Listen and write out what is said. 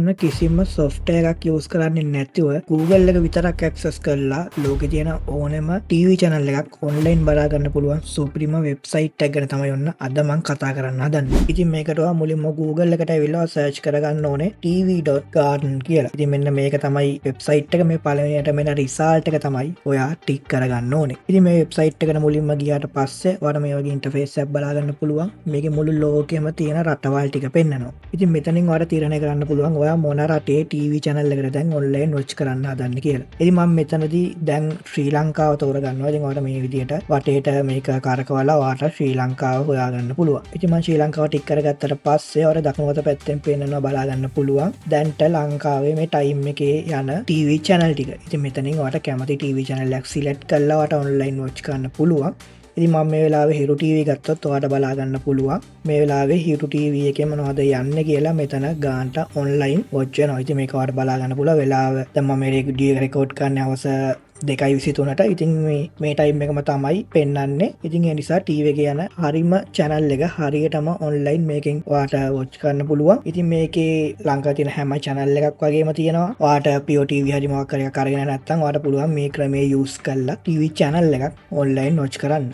ඔන්න කිසිම software එකක් use කරන්නේ නැතිව Google එක විතරක් access කරලා ලෝකේ තියෙන ඕනෙම TV channel එකක් online බලා ගන්න පුළුවන් සුපිරිම website එකක් ගැන තමයි ඔන්න අද මම කතා කරන්න හදන්නේ. ඉතින් මේකට ඔයා මුලින්ම Google එකට ඇවිල්ලා search කරගන්න ඕනේ tv.garden කියලා. ඉතින් මෙන්න මේක තමයි website එක. මේ පළවෙනියට මෙන්න result එක තමයි ඔයා ටික් කරගන්න ඕනේ. ඉතින් මේ website එකට මුලින්ම ගියාට පස්සේ ඔයාලා මේ වගේ interface එකක් බලා ගන්න පුළුවන්. මේකේ මුළු ලෝකෙම තියෙන රටවල් ටික පෙන්නනවා. ඉතින් මෙතනින් ඔයාලා තීරණය කරන්න පුළුවන් ඔයා මොන රටේ TV channel එකකට දැන් online watch කරන්න හදන්නේ කියලා. ඉතින් මම මෙතනදී දැන් ශ්‍රී ලංකාව තෝරගන්නවා. ඉතින් ඔයාලා මේ විදිහට වටේට මේක කරකවලා ඔයාලට ශ්‍රී ලංකාව හොයාගන්න පුළුවන්. ඉතින් මම ශ්‍රී ලංකාව ටික් කරගත්තට පස්සේ ඔයාලා දකුණු අත පැත්තෙන් පේනවා බලා ගන්න පුළුවන්. දැන්ට ලංකාවේ මේ time එකේ යන TV channel ටික. ඉතින් මෙතනින් ඔයාලට කැමති TV channel එකක් select කරලා ඔයාලට online watch කරන්න පුළුවන්. ඉතින් මම මේ වෙලාවේ හිරු TV ගත්තොත් ඔයාලට බලා ගන්න පුළුවන්. මේ වෙලාවේ හිරු TV එකේ මොනවද යන්නේ කියලා මෙතන ගානට online watch වෙනවා. ඉතින් මේක ඔයාලට බලා ගන්න පුළුවන් වෙලාව. දැන් මම මේ වීඩියෝ එක රෙකෝඩ් කරන්නේ හවස 2:23ට. ඉතින් මේ ටයිම් එකම තමයි පෙන්වන්නේ. ඉතින් ඒ නිසා TV එකේ යන හරිම channel එක හරියටම online මේකෙන් ඔයාලට watch කරන්න පුළුවන්. ඉතින් මේකේ ලංකාවේ තියෙන හැම channel එකක් වගේම තියෙනවා. ඔයාලට Pio TV හරි මොකක් හරි එකක් අරගෙන නැත්නම් ඔයාලට පුළුවන් මේ ක්‍රමයේ use කරලා TV channel එකක් online watch කරන්න.